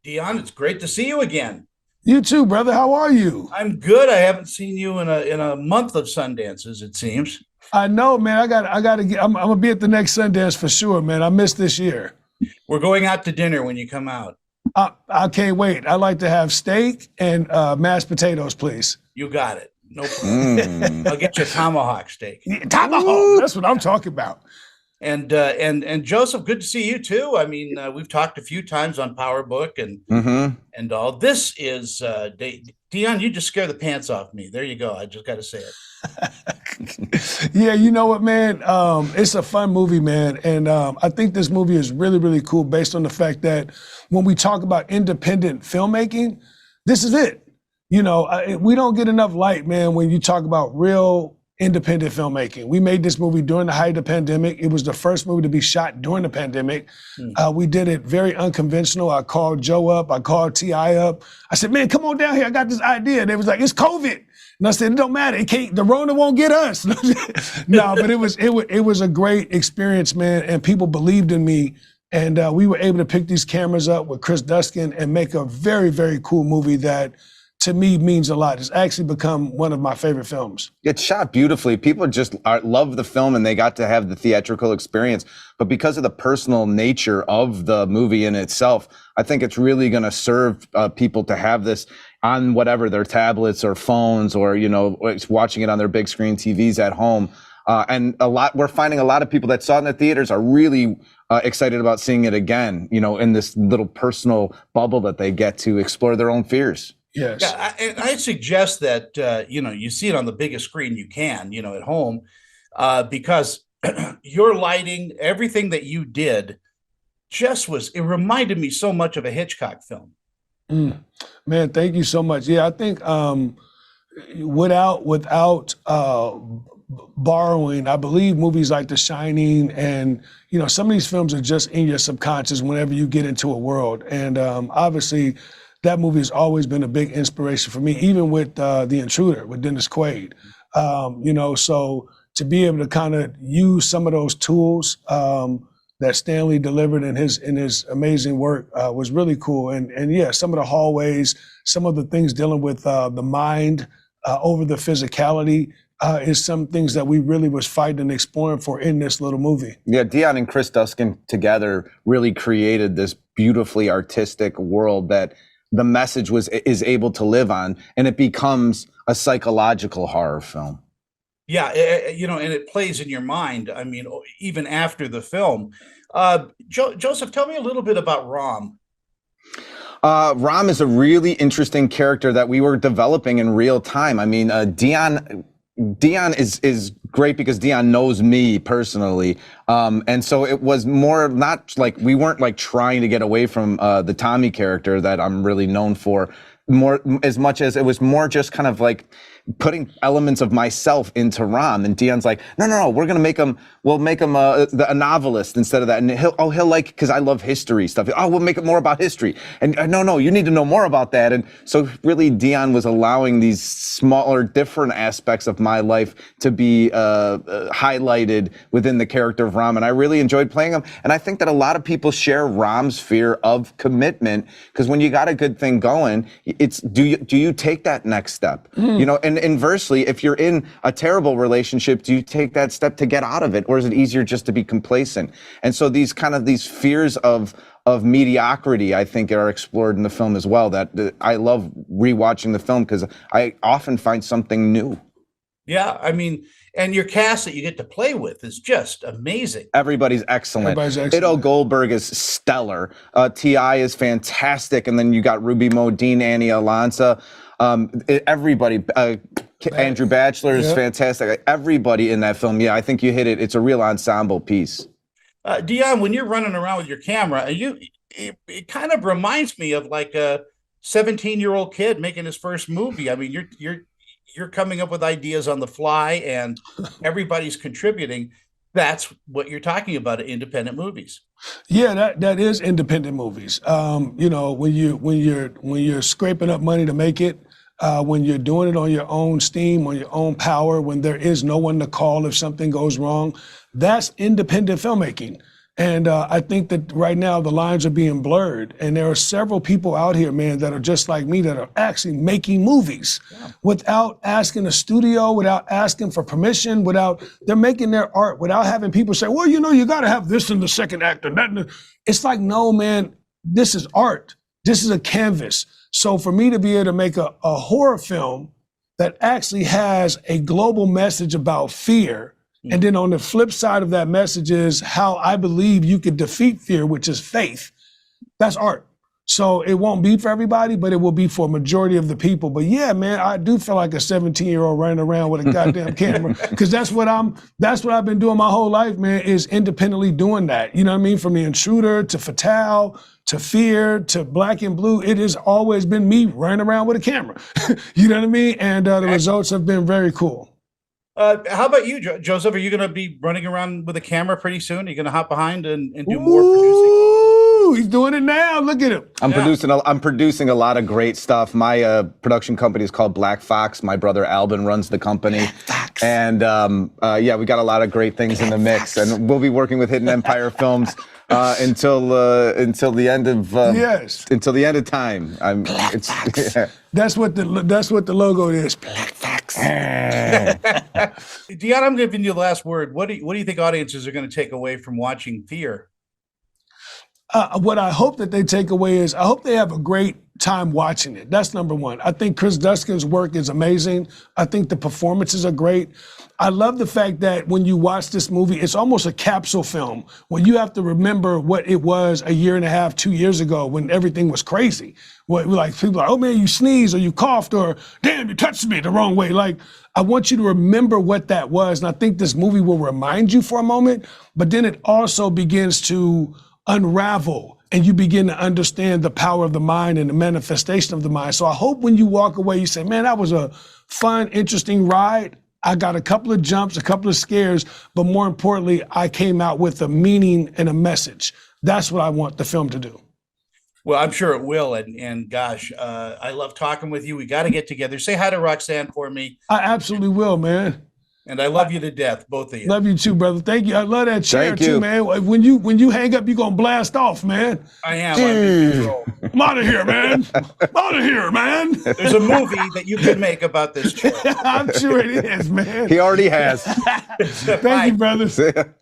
Deon, it's great to see you again. You too, brother. How are you? I'm good. I haven't seen you in a month of Sundances, it seems. I know, man. I gotta get. I'm gonna be at the next Sundance for sure, man. I missed this year. We're going out to dinner when you come out. I can't wait. I like to have steak and mashed potatoes, please. You got it. No problem. Mm. I'll get you a tomahawk steak. Tomahawk. That's what I'm talking about. And Joseph, good to see you too. I mean, we've talked a few times on Power Book Mm-hmm. and all. This is Deon. You just scare the pants off me. There you go. I just got to say it. Yeah, you know what, man? It's a fun movie, man. And I think this movie is really, really cool based on the fact that when we talk about independent filmmaking, this is it. We don't get enough light, man, when you talk about real independent filmmaking. We made this movie during the height of the pandemic. It was the first movie to be shot during the pandemic. We did it very unconventional. I called Joe up. I called T.I. up. I said, man, come on down here. I got this idea. And they was like, it's COVID. And I said, it don't matter. It can't. The Rona won't get us. No, but it was a great experience, man. And people believed in me. And we were able to pick these cameras up with Chris Duskin and make a very, very cool movie that, to me, means a lot. It's actually become one of my favorite films. It's shot beautifully. People just love the film and they got to have the theatrical experience. But because of the personal nature of the movie in itself, I think it's really going to serve people to have this on whatever, their tablets or phones, or, watching it on their big screen TVs at home. And we're finding a lot of people that saw it in the theaters are really excited about seeing it again, in this little personal bubble that they get to explore their own fears. Yes. Yeah, I suggest that you see it on the biggest screen you can, at home, because your lighting, everything that you did, it reminded me so much of a Hitchcock film. Man, thank you so much. Yeah, I think without borrowing, I believe movies like The Shining and some of these films are just in your subconscious whenever you get into a world. And obviously, that movie has always been a big inspiration for me, even with The Intruder with Dennis Quaid. So to be able to kind of use some of those tools that Stanley delivered in his amazing work was really cool. And yeah, some of the hallways, some of the things dealing with the mind over the physicality is some things that we really was fighting and exploring for in this little movie. Yeah, Deon and Chris Duskin together really created this beautifully artistic world that the message is able to live on, and it becomes a psychological horror film. Yeah, and it plays in your mind. I mean, even after the film. Joseph, tell me a little bit about Rom. Rom is a really interesting character that we were developing in real time. I mean, Deon is great because Deon knows me personally. And so it was more not like we weren't like trying to get away from the Tommy character that I'm really known for, more as much as it was more just kind of like putting elements of myself into Rom. And Deon's like, no, we'll make him a novelist instead of that. And he'll like, because I love history stuff. Oh, we'll make it more about history. And no, you need to know more about that. And so really Deon was allowing these smaller, different aspects of my life to be highlighted within the character of Rom. And I really enjoyed playing him. And I think that a lot of people share Rom's fear of commitment, because when you got a good thing going, it's do you take that next step? And inversely, if you're in a terrible relationship, do you take that step to get out of it, or is it easier just to be complacent? And so these fears of mediocrity, I think, are explored in the film as well. That I love rewatching the film because I often find something new. Yeah, I mean, and your cast that you get to play with is just amazing. Everybody's excellent. Ido Goldberg is stellar. T.I. is fantastic. And then you got Ruby Modine, Annie Alonso. Everybody, Andrew Bachelor is fantastic. Everybody in that film. Yeah, I think you hit it. It's a real ensemble piece. Deon, when you're running around with your camera, it kind of reminds me of like a 17-year-old kid making his first movie. I mean, you're coming up with ideas on the fly and everybody's contributing. That's what you're talking about at independent movies. Yeah, that is independent movies. When you're scraping up money to make it, when you're doing it on your own steam, on your own power, when there is no one to call if something goes wrong, that's independent filmmaking. And I think that right now the lines are being blurred. And there are several people out here, man, that are just like me that are actually making movies without asking a studio, without asking for permission, they're making their art without having people say, well, you know, you got to have this in the second act and that. It's like, no, man, this is art. This is a canvas. So for me to be able to make a horror film that actually has a global message about fear, and then on the flip side of that message is how I believe you could defeat fear, which is faith. That's art. So it won't be for everybody, but it will be for a majority of the people. But yeah, man, I do feel like a 17-year-old running around with a goddamn camera, because that's what I've been doing my whole life, man, is independently doing that. You know what I mean? From The Intruder to Fatal to Fear to Black and Blue, it has always been me running around with a camera. You know what I mean? And the results have been very cool. How about you, Joseph? Are you going to be running around with a camera pretty soon? Are you going to hop behind and do more producing? Ooh, he's doing it now. Look at him. I'm producing a lot of great stuff. My production company is called Black Fox. My brother Albin runs the company. And yeah, we got a lot of great things in the mix. And we'll be working with Hidden Empire Films until the end of until the end of time. That's what the logo is. Black Fox. Deon, I'm giving you the last word. What do you think audiences are going to take away from watching Fear? What I hope that they take away is I hope they have a great time watching it. That's number one. I think Chris Duskin's work is amazing. I think the performances are great. I love the fact that when you watch this movie, it's almost a capsule film where you have to remember what it was a year and a half, 2 years ago when everything was crazy. Like people are like, oh man, you sneezed or you coughed or damn, you touched me the wrong way. Like, I want you to remember what that was. And I think this movie will remind you for a moment, but then it also begins to unravel and you begin to understand the power of the mind and the manifestation of the mind. So I hope when you walk away, you say, man, that was a fun, interesting ride. I got a couple of jumps, a couple of scares, but more importantly, I came out with a meaning and a message. That's what I want the film to do. Well, I'm sure it will. And gosh, I love talking with you. We got to get together. Say hi to Roxanne for me. I absolutely will, man. And I love you to death, both of you. Love you too, brother. Thank you. I love that chair Thank you. too, man. When you hang up, you're gonna blast off, man. I am. I'm in control. I'm out of here, man. I'm out of here, man. There's a movie that you can make about this chair. I'm sure it is, man. He already has. Thank you, brother.